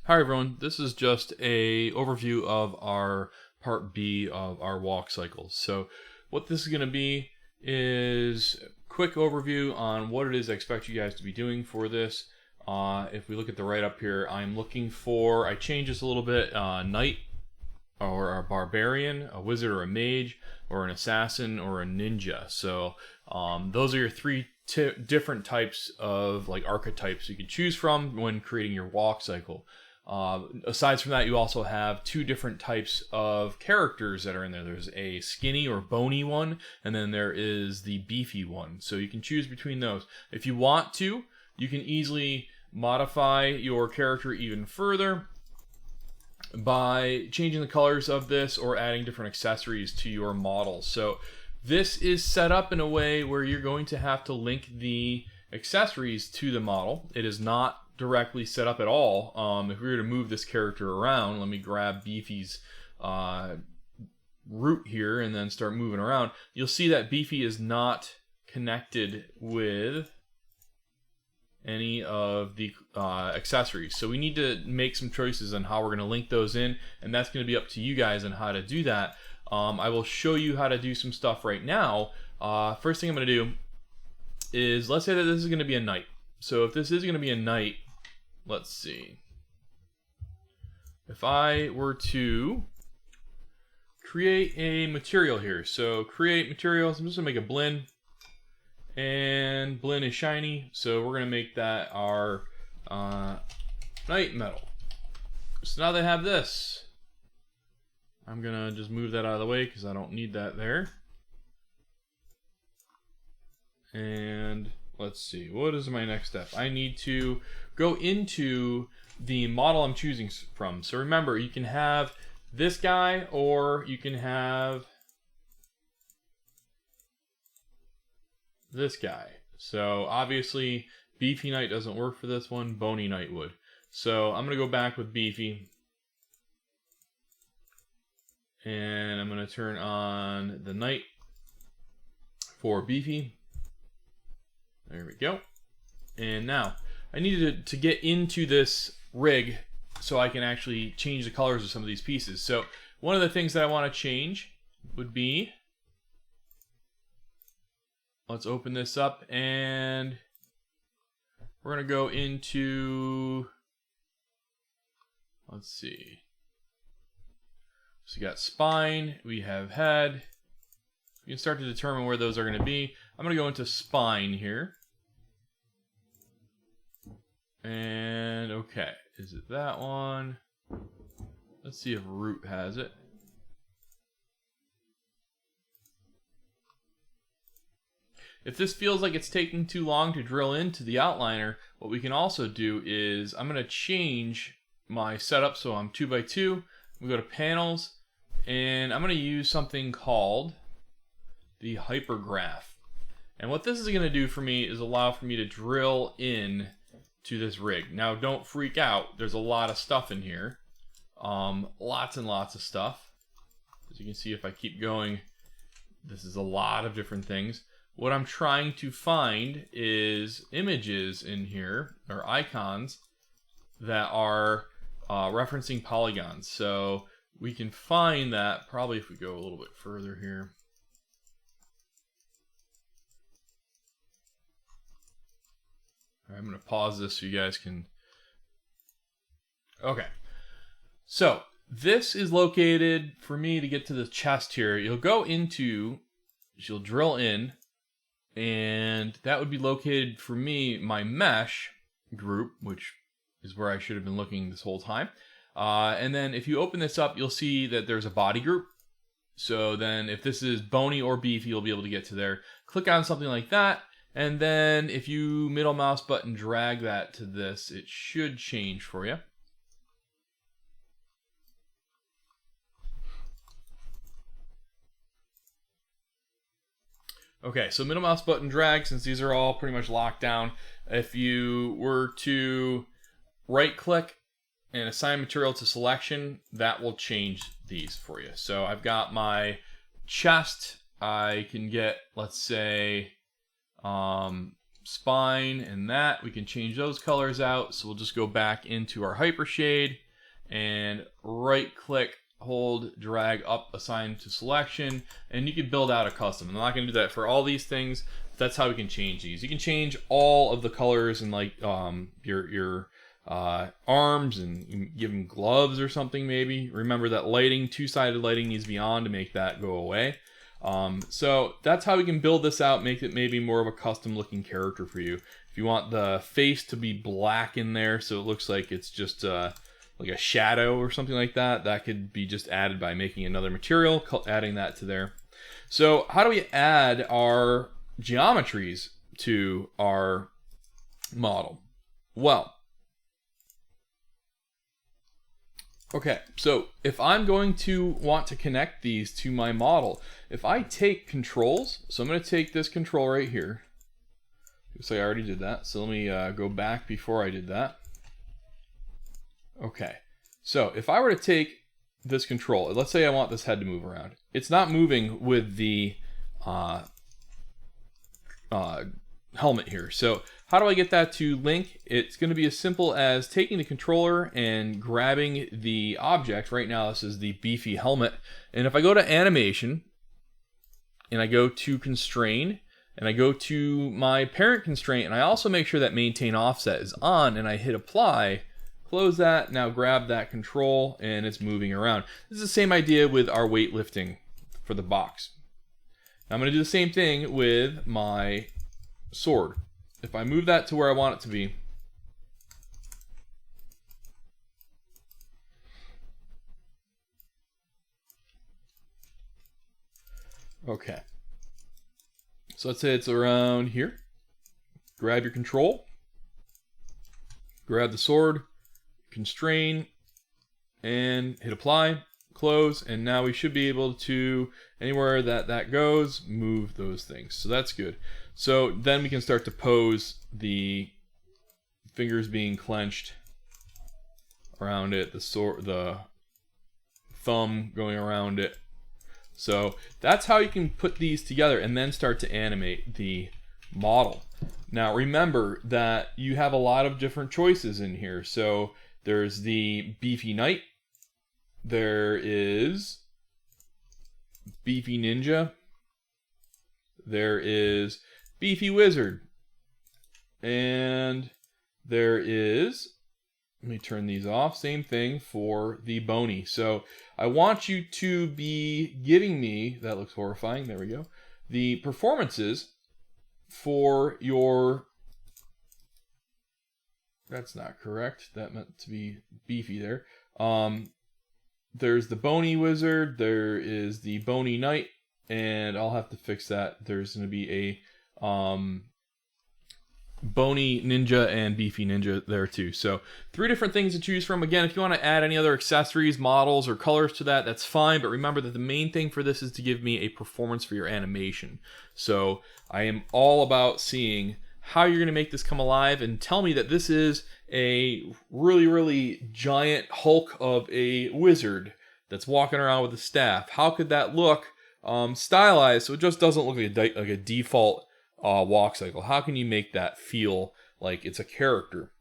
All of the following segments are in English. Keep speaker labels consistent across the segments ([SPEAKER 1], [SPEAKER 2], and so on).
[SPEAKER 1] Hi everyone, this is just a overview of our part B of our walk cycles. So what this is going to be is a quick overview on what it is I expect you guys to be doing for this. If we look at the right up here, I'm looking for, I changed this a little bit, knight or a barbarian, a wizard or a mage, or an assassin or a ninja. So those are your three different types of like archetypes you can choose from when creating your walk cycle. Aside from that, you also have two different types of characters that are in there. There's a skinny or bony one, and then there is the beefy one. So you can choose between those. If you want to, you can easily modify your character even further by changing the colors of this or adding different accessories to your model. So this is set up in a way where you're going to have to link the accessories to the model. It is not directly set up at all. If we were to move this character around, let me grab Beefy's root here and then start moving around, you'll see that Beefy is not connected with any of the accessories. So we need to make some choices on how we're going to link those in, and that's going to be up to you guys on how to do that. I will show you how to do some stuff right now. First thing I'm going to do is, let's say that this is going to be a knight. So if this is going to be a knight, let's see. If I were to create a material here, so create materials, I'm just going to make a blend. And blend is shiny, so we're going to make that our knight metal. So now they have this. I'm going to just move that out of the way because I don't need that there. And let's see, what is my next step? I need to go into the model I'm choosing from. So remember, you can have this guy or you can have this guy. So obviously Beefy Knight doesn't work for this one, Bony Knight would. So I'm going to go back with Beefy. And I'm going to turn on the Knight for Beefy. There we go. And now I needed to get into this rig so I can actually change the colors of some of these pieces. So one of the things that I want to change would be, let's open this up and we're going to go into, let's see. So we got spine, we have head. You can start to determine where those are going to be. I'm going to go into spine here. And okay, is it that one? Let's see if root has it. If this feels like it's taking too long to drill into the outliner, what we can also do is I'm going to change my setup so I'm 2x2. We go to panels and I'm going to use something called the hypergraph. And what this is going to do for me is allow for me to drill in to this rig. Now don't freak out, there's a lot of stuff in here. Lots and lots of stuff. As you can see, if I keep going, this is a lot of different things. What I'm trying to find is images in here, or icons, that are referencing polygons. So we can find that probably if we go a little bit further here. All right, I'm going to pause this so you guys can... Okay. So this is located, for me to get to the chest here, you'll go into, you'll drill in, and that would be located for me, my mesh group, which is where I should have been looking this whole time. And then if you open this up, you'll see that there's a body group. So then if this is bony or beefy, you'll be able to get to there. Click on something like that. And then if you middle mouse button drag that to this, it should change for you. Okay, so middle mouse button drag, since these are all pretty much locked down. If you were to right click and assign material to selection, that will change these for you. So I've got my chest. I can get, let's say, spine and that. We can change those colors out. So we'll just go back into our hypershade and right click, hold, drag up, assign to selection, and you can build out a custom. I'm not going to do that for all these things. That's how we can change these. You can change all of the colors and like your arms, and you can give them gloves or something maybe. Remember that lighting, two-sided lighting needs to be on to make that go away. So that's how we can build this out, make it maybe more of a custom looking character for you. If you want the face to be black in there so it looks like it's just like a shadow or something like that, that could be just added by making another material, adding that to there. So how do we add our geometries to our model? Well, okay, so if I'm going to want to connect these to my model, if I take controls, so I'm going to take this control right here. So I already did that, so let me go back before I did that. Okay, so if I were to take this control, let's say I want this head to move around. It's not moving with the helmet here. So how do I get that to link? It's going to be as simple as taking the controller and grabbing the object. Right now this is the beefy helmet. And if I go to animation and I go to constrain and I go to my parent constraint and I also make sure that maintain offset is on and I hit apply, close that, now grab that control and it's moving around. This is the same idea with our weightlifting for the box. Now I'm going to do the same thing with my sword. If I move that to where I want it to be, okay. So let's say it's around here. Grab your control, grab the sword, constrain, and hit apply, close, and now we should be able to, anywhere that goes, move those things. So that's good. So then we can start to pose the fingers being clenched around it, the thumb going around it. So that's how you can put these together and then start to animate the model. Now remember that you have a lot of different choices in here. So there's the beefy knight, there is beefy ninja, there is beefy wizard, and there is, let me turn these off, same thing for the bony. So I want you to be giving me, that looks horrifying, there we go, the performances for your, that's not correct, that meant to be beefy there. There's the bony wizard, there is the bony knight, and I'll have to fix that. There's going to be a bony ninja and beefy ninja there too. So 3 different things to choose from. Again, if you want to add any other accessories, models, or colors to that, that's fine. But remember that the main thing for this is to give me a performance for your animation. So I am all about seeing how you're going to make this come alive, and tell me that this is a really, really giant hulk of a wizard that's walking around with a staff. How could that look stylized so it just doesn't look like a default walk cycle? How can you make that feel like it's a character?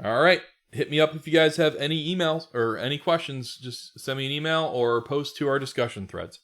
[SPEAKER 1] All right, hit me up if you guys have any emails or any questions. Just send me an email or post to our discussion threads.